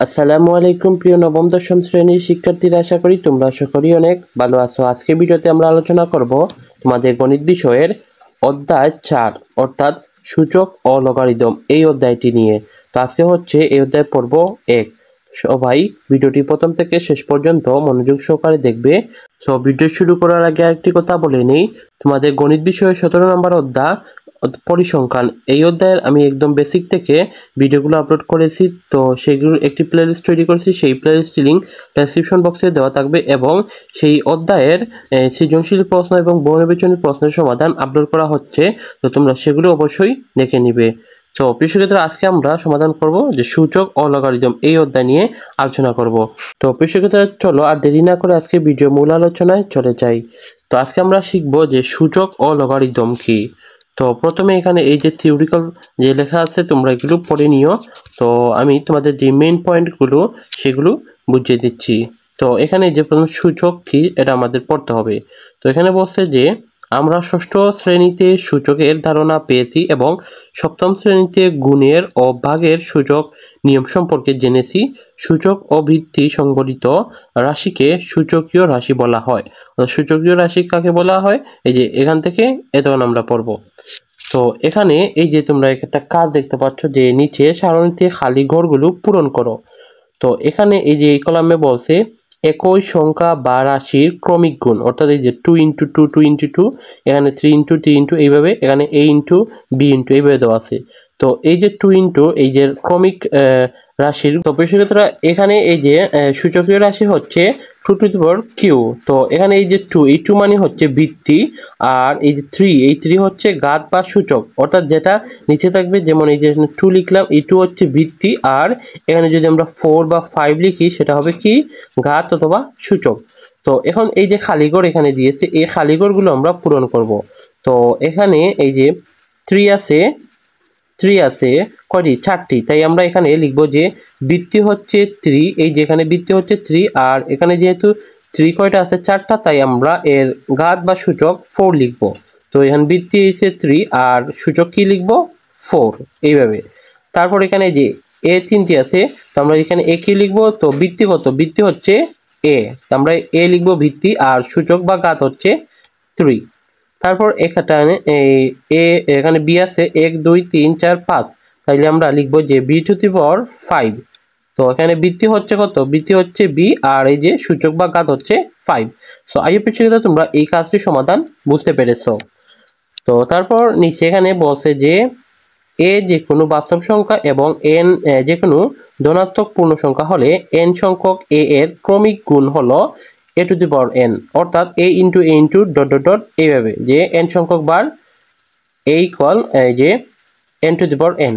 আসসালামু আলাইকুম প্রিয় নবম দশম শ্রেণীর শিক্ষার্থীরা, আশা করি তোমরা সকলেই অনেক ভালো আছো। আজকে ভিডিওতে আমরা আলোচনা করব তোমাদের গণিত বিষয়ের অধ্যায় 4 অর্থাৎ সূচক ও লগারিদম এই অধ্যায়টি নিয়ে। তো আজকে হচ্ছে এই অধ্যায় পর্ব 1। সবাই ভিডিওটি প্রথম থেকে শেষ পর্যন্ত মনোযোগ সহকারে দেখবে। সো ভিডিও শুরু করার আগে আরেকটি কথা বলে নেই, তোমাদের গণিত বিষয়ে 17 নম্বর অধ্যায় পরিসংখ্যান এই অধ্যায়ের আমি একদম বেসিক থেকে ভিডিওগুলো আপলোড করেছি। তো সেগুলোর একটি প্লেলিস্ট তৈরি করেছি, সেই প্লেলিস্টের লিঙ্ক ডেসক্রিপশন বক্সে দেওয়া থাকবে এবং সেই অধ্যায়ের সৃজনশীল প্রশ্ন এবং বহুনির্বাচনী প্রশ্নের সমাধান আপলোড করা হচ্ছে। তো তোমরা সেগুলো অবশ্যই দেখে নিবে। তো প্রিয় শিক্ষার্থীরা, আজকে আমরা সমাধান করব যে সূচক ও লগারিদম এই অধ্যায় নিয়ে আলোচনা করব। তো প্রিয় শিক্ষার্থীরা, চলো আর দেরি না করে আজকে ভিডিও মূল আলোচনায় চলে যাই। তো আজকে আমরা শিখব যে সূচক ও লগারিদম কি। তো প্রথমে এখানে এই যে থিওরিক্যাল যে লেখা আছে তোমরা এগুলো পড়ে নিও। তো আমি তোমাদের যে মেইন পয়েন্টগুলো সেগুলো বুঝিয়ে দিচ্ছি। তো এখানে যে প্রথম সূচক কি এটা আমাদের পড়তে হবে। তো এখানে বলছে যে আমরা ষষ্ঠ শ্রেণীতে সূচকের ধারণা পেয়েছি এবং সপ্তম শ্রেণীতে গুণের ও ভাগের সূচক নিয়ম সম্পর্কে জেনেছি। সূচক ও ভিত্তি সংবলিত রাশিকে সূচকীয় রাশি বলা হয়। সূচকীয় রাশি কাকে বলা হয়, এই যে এখান থেকে এতক্ষণ আমরা পড়ব। তো এখানে এই যে তোমরা একটা কাজ দেখতে পাচ্ছ যে নিচে সারণীতে খালি ঘরগুলো পূরণ করো। তো এখানে এই যে এই কলামে বলছে একই সংখ্যা বা রাশির ক্রমিক গুণ, অর্থাৎ এই যে 2 × 2 2 × 2, এখানে 3 × 3 × এইভাবে, এখানে a × b × এইভাবে দেওয়া আছে। তো এই যে 2 × এই যে ক্রমিক রাশির, তো প্রিয়রা এখানে এই যে সূচকীয় রাশি হচ্ছে 2 টু দি পাওয়ার q। তো এখানে এই যে 2, এই 2 মানে হচ্ছে ভিত্তি, আর এই যে 3, এই 3 হচ্ছে ঘাত বা সূচক, অর্থাৎ যেটা নিচে থাকবে। যেমন এই যে 2 লিখলাম, এই 2 হচ্ছে ভিত্তি, আর এখানে যদি আমরা 4 বা 5 লিখি সেটা হবে কি ঘাত অথবা সূচক। তো এখন এই যে খালিঘর এখানে দিয়েছে, এই খালিঘরগুলো আমরা পূরণ করব। তো এখানে এই যে 3 আছে কয়টি, 4টি। তাই আমরা এখানে লিখব যে বৃত্তি হচ্ছে 3, এই যে এখানে বৃত্তি হচ্ছে 3, আর এখানে যেহেতু 3 কয়টা আছে 4টা, তাই আমরা এর ঘাত বা সূচক 4 লিখব। তো এখানে বৃত্তি হচ্ছে 3 আর সূচক কি লিখব 4 এইভাবে। তারপর এখানে যে এ 3টি আছে, তো আমরা এখানে এ কি লিখব, তো বৃত্তি কত, বৃত্তি হচ্ছে এ, তো আমরা এ লিখব ভিত্তি, আর সূচক বা ঘাত হচ্ছে 3। তারপর এখানে এখানে বি আছে 1 2 3 4 5, তাইলে আমরা লিখবো যে বি টু দি পাওয়ার 5। তো এখানে বৃত্তি হচ্ছে কত, বৃত্তি হচ্ছে বি, আর এই যে সূচক বা ঘাত হচ্ছে 5। সো আই হোপ তোমরা এই কাজটির সমাধান বুঝতে পেরেছো। তো তারপর নিচে এখানে বলছে যে এ যে কোনো বাস্তব সংখ্যা এবং এন যে কোনো ধনাত্মক পূর্ণ সংখ্যা হলে এন সংখ্যক এ এর ক্রমিক গুণ হলো এ টু দি পাওয়ার এন, অর্থাৎ এ ইন্টু ডট ডট ডট, এইভাবে যে এন সংখ্যক বার এ ইকুয়াল এই যে N two the power N.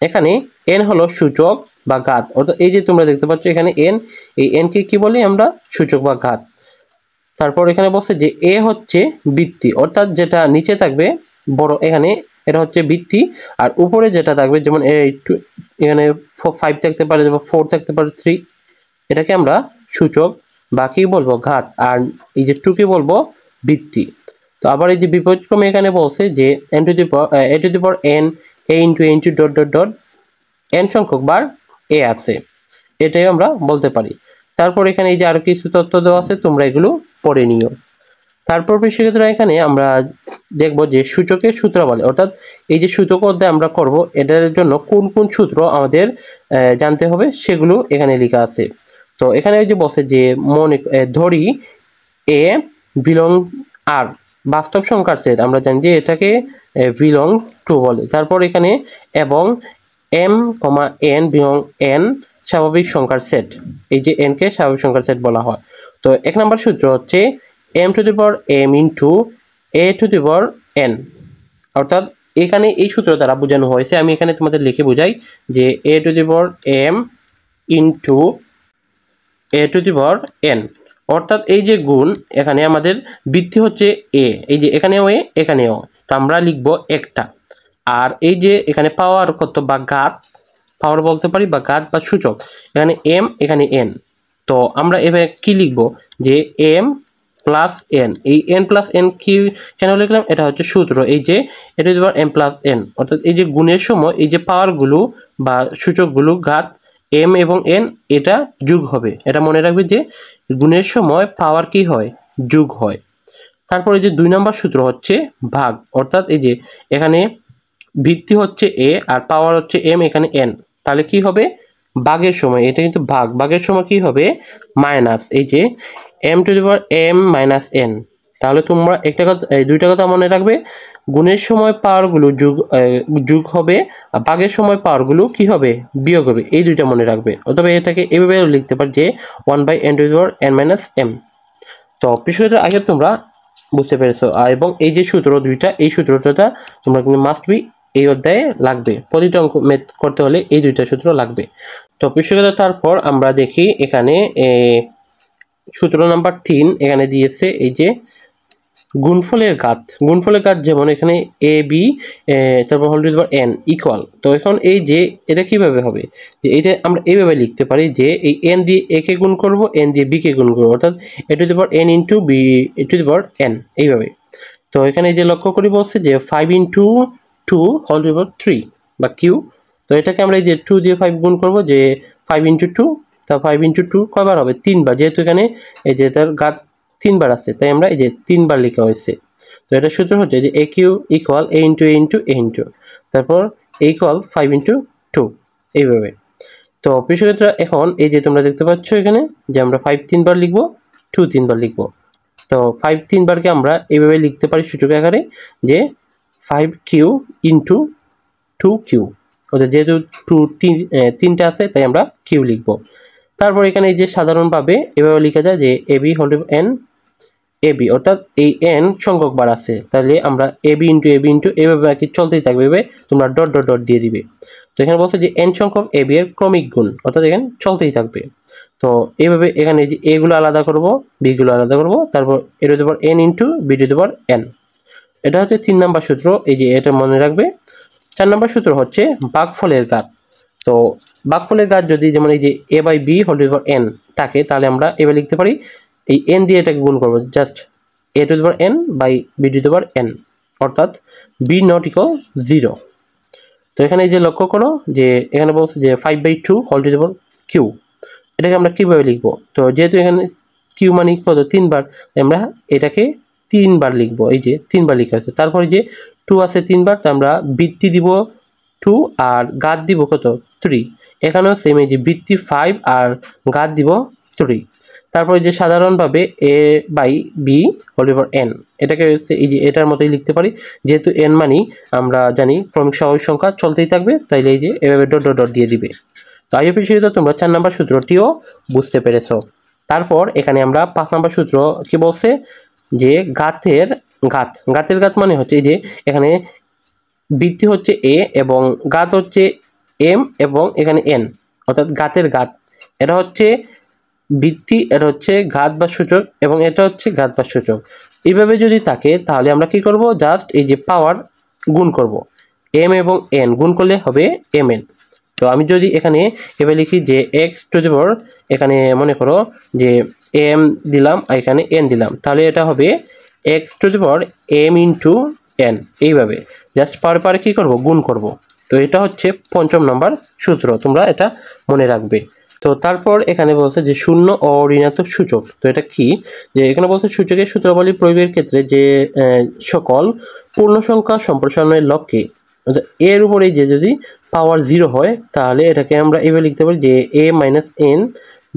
এখানে এন হলো সূচক বা ঘাত, অর্থাৎ এই যে তোমরা দেখতে পাচ্ছ এখানে এন, এই এনকে কি বলি আমরা, সূচক বা ঘাত। তারপর এখানে বলছে যে এ হচ্ছে বৃত্তি, অর্থাৎ যেটা নিচে থাকবে বড়, এখানে এটা হচ্ছে বৃত্তি, আর উপরে যেটা থাকবে যেমন এখানে 5 থাকতে পারে, যেমন 4 থাকতে পারে, 3, এটাকে আমরা সূচক বা কি বলবো ঘাত, আর এই যে 2 কে বলবো বৃত্তি। তো আবার এই যে বিপরীতক্রমে এখানে বলছে যে N two the power N A into dot dot dot N সংখ্যক বার এ আছে, এটাই আমরা বলতে পারি। তারপর এখানে এই যে আরো কিছু তথ্য দেওয়া আছে, তোমরা এগুলো পড়ে নিও। তারপর সেক্ষেত্রে এখানে আমরা দেখব যে সূচকের সূত্রাবলী, অর্থাৎ এই যে সূচক অধ্যায় আমরা করব, এটার জন্য কোন কোন সূত্র আমাদের জানতে হবে সেগুলো এখানে লেখা আছে। তো এখানে এই যে বলছে যে মনে ধরি এ বিলং আর বাস্তব সংখ্যার সেট, আমরা জানি যে এটাকে বিলং টু বলে। তারপর এখানে এবং M comma N belong N স্বাভাবিক সংখ্যার সেট, এই যে এন কে স্বাভাবিক সংখ্যার সেট বলা হয়। তো 1 নম্বর সূত্র হচ্ছে M to the power M into A to the power N, অর্থাৎ এখানে এই সূত্র দ্বারা বোঝানো হয়েছে, আমি এখানে তোমাদের লিখে বোঝাই যে A to the power M into A to the power N, অর্থাৎ এই যে গুণ, এখানে আমাদের বৃত্তি হচ্ছে এ, এই যে এখানেও এ এখানেও, তো আমরা লিখবো একটা। আর এই যে এখানে পাওয়ার কত বা ঘাত, পাওয়ার বলতে পারি বা ঘাত বা সূচক, এখানে এম এখানে এন। তো আমরা এভাবে কি লিখবো যে এম প্লাস এন, এই এন প্লাস এন কি কেন লিখলাম, এটা হচ্ছে সূত্র, এই যে এটা যদি এম প্লাস এন, অর্থাৎ এই যে গুণের সময় এই যে পাওয়ারগুলো বা সূচকগুলো ঘাত এম এবং এন এটা যোগ হবে, এটা মনে রাখবে যে গুণের সময় পাওয়ার কি হয়, যোগ হয়। তারপরে যে 2 নম্বর সূত্র হচ্ছে ভাগ, অর্থাৎ এই যে এখানে ভিত্তি হচ্ছে এ আর পাওয়ার হচ্ছে এম, এখানে এন, তাহলে কি হবে ভাগের সময়, এটা কিন্তু ভাগের সময় কি হবে মাইনাস এই যে M to the power M minus N. তাহলে তোমরা একটা কথা, এই দুইটা কথা মনে রাখবে, গুণের সময় পাওয়ারগুলো যোগ হবে আর ভাগের সময় পাওয়ারগুলো কি হবে, বিয়োগ হবে, এই দুইটা মনে রাখবে। অথবা এটাকে এভাবে লিখতে পার যে 1/n two the power n minus m। তো বিষয়টা আগে তোমরা বুঝতে পেরেছো, এবং এই যে সূত্র দুইটা, এই সূত্রটা তোমরা কিন্তু মাস্ট বি এই অধ্যায়ে লাগবে, প্রতিটা অঙ্ক ম্যাথ করতে হলে এই দুইটা সূত্র লাগবে। তো বিষয়টা তারপর আমরা দেখি এখানে সূত্র নাম্বার 3 এখানে দিয়েছে এই যে গুণফলের ঘাত, যেমন এখানে এ বি তারপর whole to the power N equal. তো এখন এই যে এটা কিভাবে হবে, যে এটা আমরা এইভাবে লিখতে পারি যে এই এন দিয়ে এ কে গুণ করব, এন দিয়ে বি কে গুণ করবো, অর্থাৎ A to the power N into B to the power N, এইভাবে। তো এখানে যে লক্ষ্য করি বলছে যে 5 into 2 whole to the power 3 বা কিউ। তো এটাকে আমরা এই যে 2 দিয়ে 5 গুণ করবো, যে 5 ইন্টু 2, তা 5 ইন্টু 2 কয়বার হবে, 3বার, যেহেতু এখানে এই যে তার ঘাত 3বার আছে, তাই আমরা এই যে 3বার লেখা হয়েছে। তো এটা সূত্র হচ্ছে যে এ কিউ ইকুয়াল এ ইন্টু এ ইন্টু এ ইন্টু, তারপর এ ইকুয়াল 5 ইন্টু 2, এইভাবে। তো বিষয়টা এখন এই যে তোমরা দেখতে পাচ্ছ এখানে যে আমরা 5 3বার লিখবো, 2 3বার লিখবো। তো 5 3বারকে আমরা এইভাবে লিখতে পারি সূচক আকারে যে 5q ইন্টু 2q, অর্থাৎ যেহেতু 3টা আছে তাই আমরা কিউ লিখবো। তারপর এখানে এই যে সাধারণভাবে এভাবে লেখা যায় যে A B whole N A B, অর্থাৎ এই এন সংখ্যক বার আছে, তাহলে আমরা এ বি ইন্টু এভাবে আর কি চলতেই থাকবে, এভাবে তোমরা ডট ডট ডট দিয়ে দিবে। তো এখানে বলছে যে এন সংখ্যক এ বি এর ক্রমিক গুণ, অর্থাৎ এখানে চলতেই থাকবে। তো এইভাবে এখানে যে এগুলো আলাদা করব, বিগুলো আলাদা করব, তারপর A to the power N into B to the power N. এটা হচ্ছে 3 নম্বর সূত্র, এই যে এটা মনে রাখবে। 4 নম্বর সূত্র হচ্ছে ভাগফলের ঘাত। তো ভাগফলের ঘাত যদি যেমন এই যে A by B whole to the power N থাকে, তাহলে আমরা এবার লিখতে পারি এই এন দিয়ে এটাকে গুণ করবো, just A to the power N by B to the power N, অর্থাৎ বি নট ইকুয়াল 0। তো এখানে এই যে লক্ষ্য করো যে এখানে বলছে যে 5/2 whole to the power Q, এটাকে আমরা কীভাবে লিখবো, তো যেহেতু এখানে কিউ মানে কত 3বার, আমরা এটাকে 3বার লিখবো, এই যে 3বার লিখা আছে। তারপরে যে 2 আছে 3বার, তো আমরা বৃত্তি দিব 2 আর ঘাত দিব কত 3, এখানেও সেম, এই যে বৃত্তি 5 আর ঘাত দিব 3। তারপরে যে সাধারণভাবে A by B whole to the power N, এটাকে হচ্ছে এই যে এটার মতোই লিখতে পারি, যেহেতু এন মানি আমরা জানি ক্রমিক স্বাভাবিক সংখ্যা চলতেই থাকবে, তাইলে এই যে এভাবে ডট ডট ডট দিয়ে দিবে। তো আইওপি তো তোমরা 4 নম্বর সূত্রটিও বুঝতে পেরেছ। তারপর এখানে আমরা 5 নম্বর সূত্র কি বলছে, যে ঘাতের ঘাত মানে হচ্ছে এই যে এখানে বৃত্তি হচ্ছে এ এবং ঘাত হচ্ছে এম এবং এখানে এন, অর্থাৎ ঘাতের ঘাত, এটা হচ্ছে বৃত্তি, এটা হচ্ছে ঘাত বা সূচক, এবং এটা হচ্ছে ঘাত বা সূচক। এইভাবে যদি থাকে তাহলে আমরা কি করব, জাস্ট এই যে পাওয়ার গুণ করব, এম এবং এন গুণ করলে হবে এম এন। তো আমি যদি এখানে এবার লিখি যে এক্স টু দি পাওয়ার, এখানে মনে করো যে এম দিলাম আর এখানে এন দিলাম, তাহলে এটা হবে X to the power M into N, এইভাবে জাস্ট পারে কী করব, গুণ করব। তো এটা হচ্ছে 5ম নম্বর সূত্র, তোমরা এটা মনে রাখবে। তো তারপর এখানে বলছে যে শূন্য ও ঋণাত্মক সূচক। তো এটা কি, যে এখানে বলছে সূচকের সূত্রাবলী প্রয়োগের ক্ষেত্রে যে সকল পূর্ণ সংখ্যা সম্প্রসারণের লক্ষ্যে এর উপরে যে যদি পাওয়ার 0 হয়, তাহলে এটাকে আমরা এভাবে লিখতে পারি যে এ মাইনাস এন,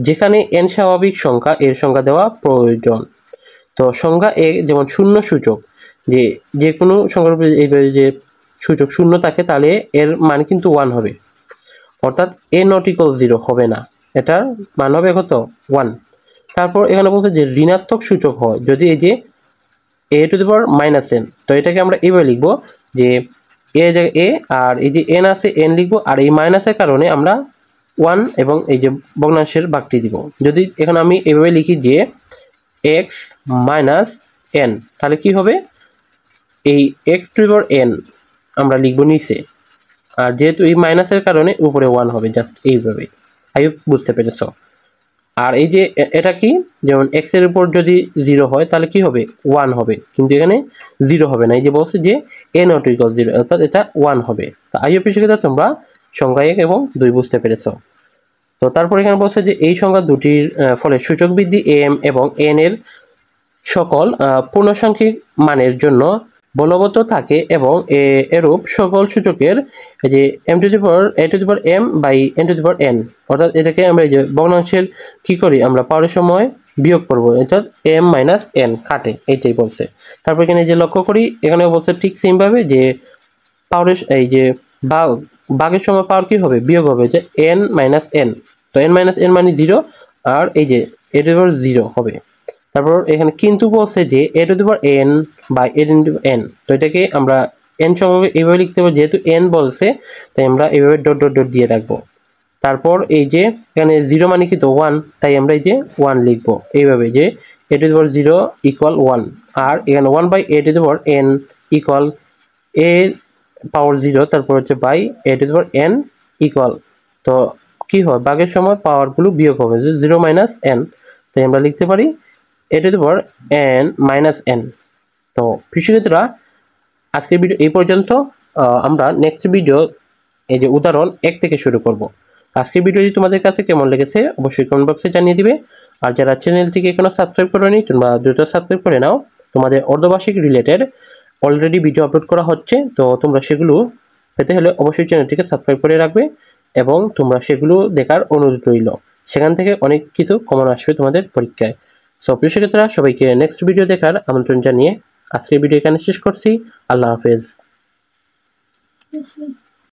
যেখানে এন স্বাভাবিক সংখ্যা, এর সংখ্যা দেওয়া প্রয়োজন। তো সংখ্যা এ যেমন শূন্য সূচক, যে কোনো সংখ্যার উপরে এইভাবে যে সূচক শূন্য থাকে, তাহলে এর মান কিন্তু 1 হবে, অর্থাৎ এ নট ইকুয়াল 0 হবে না, এটার মান হবে কত 1। তারপর এখানে বলছে যে ঋণাত্মক সূচক হয় যদি এই যে A to the power minus N, তো এটাকে আমরা এইভাবে লিখবো যে এ জায়গায় এ আর এই যে এন আছে এন লিখবো, আর এই মাইনাসের কারণে আমরা 1 এবং এই যে ভগ্নাংশের ভাগটি দিব। যদি এখানে আমি এভাবে লিখি যে এক্স মাইনাস এন, তাহলে কি হবে, এই x to the power N আমরা লিখবো নিচে, আর যেহেতু এই মাইনাসের কারণে উপরে 1 হবে, জাস্ট এইভাবে। আই হোপ বুঝতে পেরেছ। আর এই যে এটা কি, যেমন এক্স এর উপর যদি 0 হয় তাহলে কি হবে 1 হবে, কিন্তু এখানে 0 হবে না, এই যে বলছে যে এ নট ইকুয়াল 0, অর্থাৎ এটা 1 হবে। তো আই হোপ শিক্ষিত তোমরা সংখ্যা 1 এবং 2 বুঝতে পেরেছ। তো তারপর এখানে বলছে যে এই সংখ্যা দুটির ফলে সূচক বৃদ্ধি m এবং n এর সকল পূর্ণসাংখ্যিক মানের জন্য বলবৎ থাকে এবং এরূপ সকল সূচকের যে m to the power a to the power m by n to the power n, অর্থাৎ এটাকে আমরা এই যে ভগ্নাংশের কি করি আমরা পাওয়ারের সময় বিয়োগ করব, অর্থাৎ m মাইনাস n কাটে, এইটাই বলছে। তারপর এখানে যে লক্ষ্য করি এখানে বলছে ঠিক সেমভাবে যে পাওয়ারের এই যে ভাগের সময় পাওয়ার কি হবে বিয়োগ হবে, যে n মাইনাস n, তো n মাইনাস n মানে 0, আর এই যে a টু দি পাওয়ার 0 হবে। তারপর এখানে কিন্তু বলছে যে a to the power n by a to the power n, তো এটাকে আমরা n সংখ্যাকে এইভাবে লিখতে পারি, যেহেতু n বলছে তাই আমরা এইভাবে ডট ডট ডট দিয়ে রাখবো। তারপর এই যে এখানে 0 মানে কি তো 1, তাই আমরা এই যে 1 লিখবো এইভাবে, যে a to the power 0 equal 1, আর এখানে 1 by a to the power n equal a power 0, তারপর হচ্ছে by a to the power n equal, তো কি হয় ভাগের সময় পাওয়ারগুলো বিয়োগ হবে, যে 0 মাইনাস n, তাই আমরা লিখতে পারি a to the power n minus n। তো প্রিয় শিক্ষার্থীরা আজকের ভিডিও এই পর্যন্ত। আমরা নেক্সট ভিডিও এই যে উদাহরণ 1 থেকে শুরু করব। আজকের ভিডিওটি তোমাদের কাছে কেমন লেগেছে অবশ্যই কমেন্ট বক্সে জানিয়ে দিবে। আর যারা চ্যানেলটিকে এখনো সাবস্ক্রাইব করোনি তোমরা দ্রুত সাবস্ক্রাইব করে নাও, তোমাদের অর্ধবার্ষিক রিলেটেড অলরেডি ভিডিও আপলোড করা হচ্ছে, তো তোমরা সেগুলো পেতে হলে অবশ্যই চ্যানেলটিকে সাবস্ক্রাইব করে রাখবে এবং তোমরা সেগুলো দেখার অনুরোধ রইল, সেখান থেকে অনেক কিছু কমন আসবে তোমাদের পরীক্ষায়। সো প্রিয় শিক্ষার্থীরা সবাইকে নেক্সট ভিডিও দেখার আমন্ত্রণ জানিয়ে আজকের ভিডিও এখানে শেষ করছি। আল্লাহ হাফেজ।